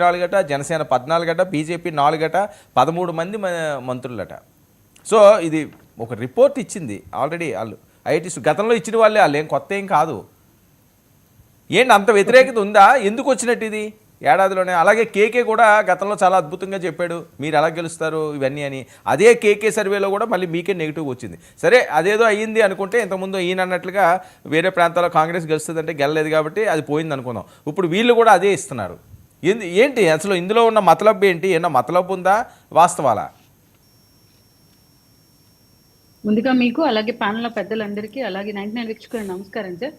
4 Janasena 14 BJP 4 13 మంది మంత్రులట. So ఇది ఒక రిపోర్ట్ ఇచ్చింది ఆల్రెడీ వాళ్ళు ఐఐటీస్ గతంలో ఇచ్చిన వాళ్ళే, వాళ్ళు ఏం కొత్త ఏం కాదు. ఏంటి అంత వ్యతిరేకత ఉందా? ఎందుకు వచ్చినట్టు ఇది ఏడాదిలోనే? అలాగే కేకే కూడా గతంలో చాలా అద్భుతంగా చెప్పాడు మీరు ఎలా గెలుస్తారు ఇవన్నీ అని. అదే కేకే సర్వేలో కూడా మళ్ళీ మీకే నెగిటివ్ వచ్చింది. సరే అదేదో అయ్యింది అనుకుంటే, ఇంతకుముందు ఈయన అన్నట్లుగా వేరే ప్రాంతాల్లో కాంగ్రెస్ గెలుస్తుందంటే గెలలేదు కాబట్టి అది పోయింది అనుకుందాం. ఇప్పుడు వీళ్ళు కూడా అదే ఇస్తున్నారు. ఏంటి అసలు ఇందులో ఉన్న మతలబ్ ఏంటి? ఏమన్నా మతలబ్ ఉందా, వాస్తవాలా? ముందుగా మీకు అలాగే ప్యానల్ పెద్దలందరికీ అలాగే 99 వీక్షకులకు నమస్కారం సార్.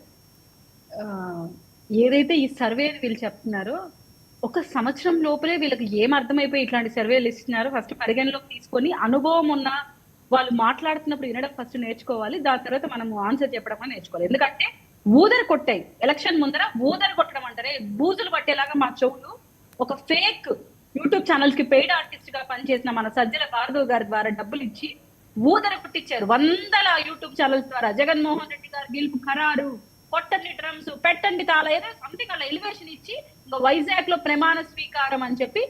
ఏదైతే ఈ సర్వే వీళ్ళు చెప్తున్నారో, ఒక సంవత్సరం లోపలే వీళ్ళకి ఏం అర్థమైపోయి ఇట్లాంటి సర్వేలు ఇస్తున్నారో ఫస్ట్ పరిగణలోకి తీసుకొని, అనుభవం ఉన్న వాళ్ళు మాట్లాడుతున్నప్పుడు వినడం ఫస్ట్ నేర్చుకోవాలి. దాని తర్వాత మనం ఆన్సర్ చెప్పడం నేర్చుకోవాలి. ఎందుకంటే ఊదర కొట్టాయి ఎలక్షన్ ముందర, ఊదర కొట్టడం అంటారే బూజులు పట్టేలాగా మా చెవులు ఒక ఫేక్ యూట్యూబ్ ఛానల్స్ కి పెయిడ్ ఆర్టిస్ట్ గా పనిచేసిన మన సజ్జల భార్గవ్ గారి ద్వారా డబ్బులు ఇచ్చి ఊదర పుట్టించారు. 100 యూట్యూబ్ ఛానల్స్ ద్వారా జగన్మోహన్ రెడ్డి గారు గెలుపు ఖరారు, కొట్టండి డ్రమ్స్, పెట్టండి తాళ, ఏదో సంథింగ్ అలా ఎలివేషన్ ఇచ్చి ఇంకా వైజాగ్ లో ప్రమాణ స్వీకారం అని చెప్పి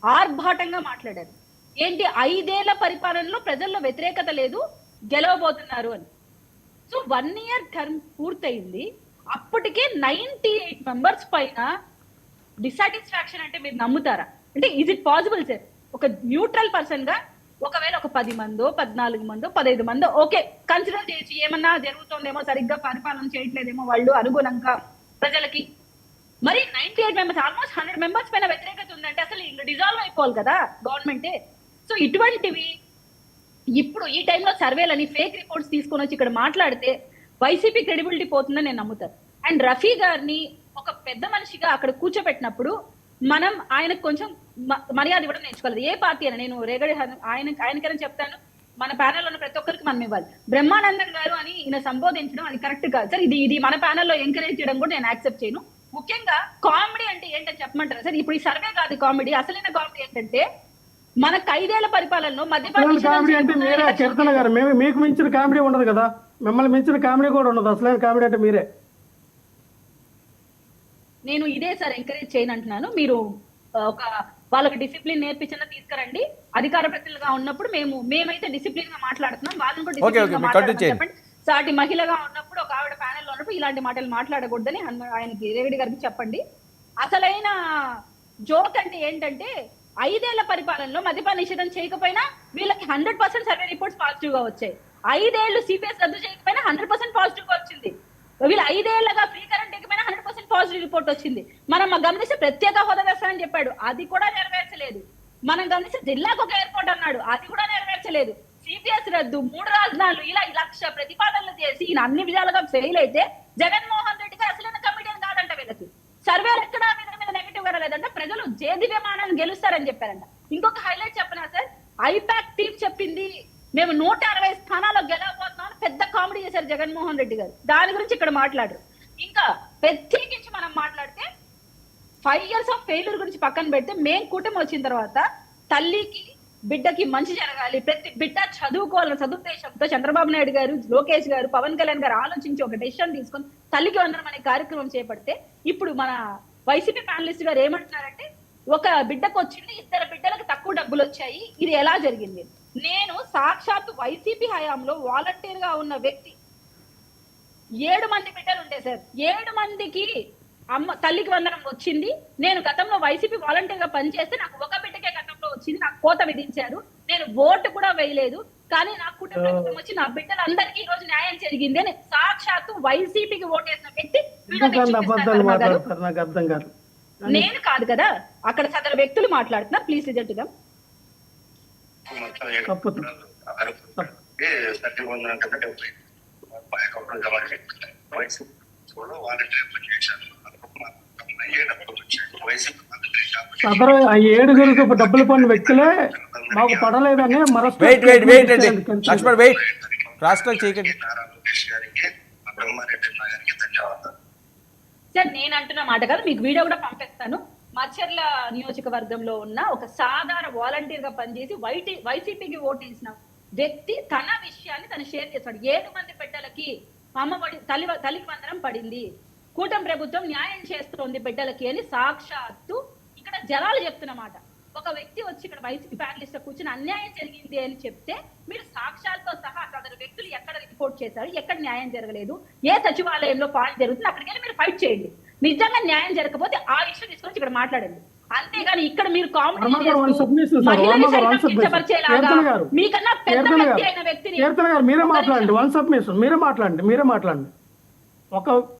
ఆర్భాటంగా మాట్లాడారు. ఏంటి 5 ఏళ్ల పరిపాలనలో ప్రజల్లో వ్యతిరేకత లేదు, గెలవబోతున్నారు అని. సో 1 ఇయర్ టర్మ్ పూర్తయింది, అప్పటికే 98 మెంబర్స్ పైన డిసాటిస్ఫాక్షన్. అంటే మీరు నమ్ముతారా? అంటే ఈజ్ ఇట్ పాసిబుల్ సార్? ఒక న్యూట్రల్ పర్సన్ గా ఒకవేళ ఒక 10 మందో 14 మందో 15 మందో ఓకే కన్సిడర్ చేసి ఏమన్నా జరుగుతుందేమో, సరిగ్గా పరిపాలన చేయట్లేదేమో వాళ్ళు అనుగుణంగా ప్రజలకి. మరి 98 మెంబర్స్, ఆల్మోస్ట్ 100 మెంబర్స్ పైన వ్యతిరేకత ఉందంటే అసలు ఇంకా డిజాల్వ్ అయిపోవాలి కదా గవర్నమెంటే. సో ఇటువంటివి ఇప్పుడు ఈ టైంలో సర్వేలని ఫేక్ రిపోర్ట్స్ తీసుకొని వచ్చి ఇక్కడ మాట్లాడితే వైసీపీ క్రెడిబిలిటీ పోతుందని నేను నమ్ముతాను. అండ్ రఫీ గారిని ఒక పెద్ద మనిషిగా అక్కడ కూర్చోబెట్టినప్పుడు మనం ఆయనకు కొంచెం మర్యాద ఇవ్వడం నేర్చుకోవాలి. ఏ పార్టీ అని నేను రేగడి ఆయనకైనా చెప్తాను, మన ప్యానెల్ ఉన్న ప్రతి ఒక్కరికి మనం ఇవ్వాలి. బ్రహ్మానందం గారు అని ఈయన సంబోధించడం అది కరెక్ట్ కాదు సార్. ఇది మన ప్యానెల్లో ఎంకరేజ్ చేయడం కూడా నేను యాక్సెప్ట్ చేయను. ముఖ్యంగా కామెడీ అంటే ఏంటని చెప్పమంటారా సార్? ఇప్పుడు ఈ సర్వే కాదు కామెడీ, అసలైన కామెడీ ఏంటంటే మనకు 5 ఏళ్ల పరిపాలనలో మద్యపానం మీకు మించిన కామెడీ ఉండదు కదా, మిమ్మల్ని మించిన కామెడీ కూడా ఉండదు. అసలైన కామెడీ అంటే మీరే. నేను ఇదే సార్ ఎంకరేజ్ చేయను అంటున్నాను. మీరు ఒక వాళ్ళకి డిసిప్లిన్ నేర్పించిన తీసుకురండి. అధికార ప్రతినిధులుగా ఉన్నప్పుడు మేమైతే డిసిప్లిన్ గా మాట్లాడుతున్నాం, వాళ్ళని కూడా డిసిప్లిన్ గా మాట్లాడమని చెప్పండి. సాటి మహిళగా ఉన్నప్పుడు ఒక ఆవిడ ప్యానెల్ లో ఉన్నప్పుడు ఇలాంటి మాటలు మాట్లాడకూడదని ఆయనకి రేవడి గారికి చెప్పండి. అసలైన జోక్ అంటే ఏంటంటే 5 ఏళ్ల పరిపాలనలో మద్యపాన నిషేధం చేయకపోయినా వీళ్ళకి 100% సర్వే రిపోర్ట్స్ పాజిటివ్ గా వచ్చాయి. 5 ఏళ్లు సిపిఎస్ రద్దు చేయకపోయినా 100% పాజిటివ్ గా వచ్చింది. వీళ్ళు 5 ఏళ్లుగా ఫ్రీ కరెంట్ ఎక్కిపోయినా 100% పాజిటివ్ రిపోర్ట్ వచ్చింది. మనం గమనిస్తే ప్రత్యేక హోదా వేస్తానని చెప్పాడు, అది కూడా నెరవేర్చలేదు. మనం గమనిస్తే జిల్లాకు ఒక ఎయిర్పోర్ట్ అన్నాడు, అది కూడా నెరవేర్చలేదు. సిపిఎస్ రద్దు, 3 రాజధానులు, ఇలా 1,00,000 ప్రతిపాదనలు చేసి ఈయన అన్ని విధాలుగా ఫెయిల్ అయితే జగన్మోహన్ రెడ్డి గారు అసలైన కమిడియన్ కాదంట. వీళ్ళకి సర్వేలు ఎక్కడా మీద నెగిటివ్ గా లేదంట. ప్రజలు జేదివ్యమానాన్ని గెలుస్తారని చెప్పారంట. ఇంకొక హైలైట్ చెప్పనా సార్, ఐపాక్ టీం చెప్పింది మేము 160 స్థానాల్లో గెలవబోతున్నాం, పెద్ద కామెడీ చేశారు జగన్మోహన్ రెడ్డి గారు. దాని గురించి ఇక్కడ మాట్లాడరు. ఇంకా ప్రత్యేకించి మనం మాట్లాడితే 5 ఇయర్స్ ఆఫ్ ఫెయిల్యూర్ గురించి పక్కన పెడితే, మేము కూటమి వచ్చిన తర్వాత తల్లికి బిడ్డకి మంచి జరగాలి, ప్రతి బిడ్డ చదువుకోవాలని సదుద్దేశంతో చంద్రబాబు నాయుడు గారు, లోకేష్ గారు, పవన్ కళ్యాణ్ గారు ఆలోచించి ఒక డెసిషన్ తీసుకొని తల్లికి వందనం అనే కార్యక్రమం చేపడితే, ఇప్పుడు మన వైసీపీ ప్యానలిస్ట్ గారు ఏమంటున్నారంటే ఒక బిడ్డకు వచ్చింది, 2 బిడ్డలకు తక్కువ డబ్బులు వచ్చాయి, ఇది ఎలా జరిగింది? నేను సాక్షాత్తు వైసీపీ హయాంలో వాలంటీర్ గా ఉన్న వ్యక్తి, 7 మంది బిడ్డలు ఉంటే సార్, 7 మందికి తల్లికి వందనం వచ్చింది. నేను గతంలో వైసీపీ వాలంటీర్ గా పనిచేస్తే నాకు ఒక బిడ్డకే గతంలో వచ్చింది, నాకు కోత విధించారు, నేను ఓటు కూడా వేయలేదు, కానీ నా కుటుంబ ప్రభుత్వం వచ్చి నా బిడ్డలందరికీ ఈ రోజు న్యాయం జరిగింది అని సాక్షాత్తు వైసీపీకి ఓటేసిన వ్యక్తి నేను కాదు కదా, అక్కడ సదరు వ్యక్తులు మాట్లాడుతున్నారు. ప్లీజ్ రిజల్ట్ గా సదరు ఆ 7 డబ్బులు పన్ను వ్యక్తులే మాకు పడలేదని సార్ నేను అంటున్న మాట కాదు, మీకు వీడియో కూడా పంపిస్తాను. మచ్చర్ల నియోజకవర్గంలో ఉన్న ఒక సాధారణ వాలంటీర్ గా పనిచేసి వైసీపీకి ఓటేసిన వ్యక్తి తన విషయాన్ని తను షేర్ చేస్తాడు. 7 మంది బిడ్డలకి అమ్మఒడి తల్లికి వందనం పడింది, కూటమి ప్రభుత్వం న్యాయం చేస్తోంది బిడ్డలకి అని సాక్షాత్తు ఇక్కడ ఇక్కడ జనాలు చెప్తున్నమాట. ఒక వ్యక్తి వచ్చి ఇక్కడ వైసీపీ ప్యానలిస్ట్ కూర్చుని అన్యాయం జరిగింది అని చెప్తే మీరు సాక్ష్యాలతో సహా అతని వ్యక్తులు ఎక్కడ రిపోర్ట్ చేశారు, ఎక్కడ న్యాయం జరగలేదు, ఏ సచివాలయంలో పాయింట్ జరుగుతుంది, అక్కడికి వెళ్ళి మీరు ఫైట్ చేయండి. నిజంగా న్యాయం జరగకపోతే ఆ విషయం తీసుకొని ఇక్కడ మాట్లాడండి. అంతేగాని ఇక్కడ మీరు కామెంట్ మీకన్నా పెద్ద వ్యక్తి అయిన వ్యక్తిని మీరే మాట్లాడండి. వన్ సబ్మిషన్ మీరే మాట్లాడండి. ఒక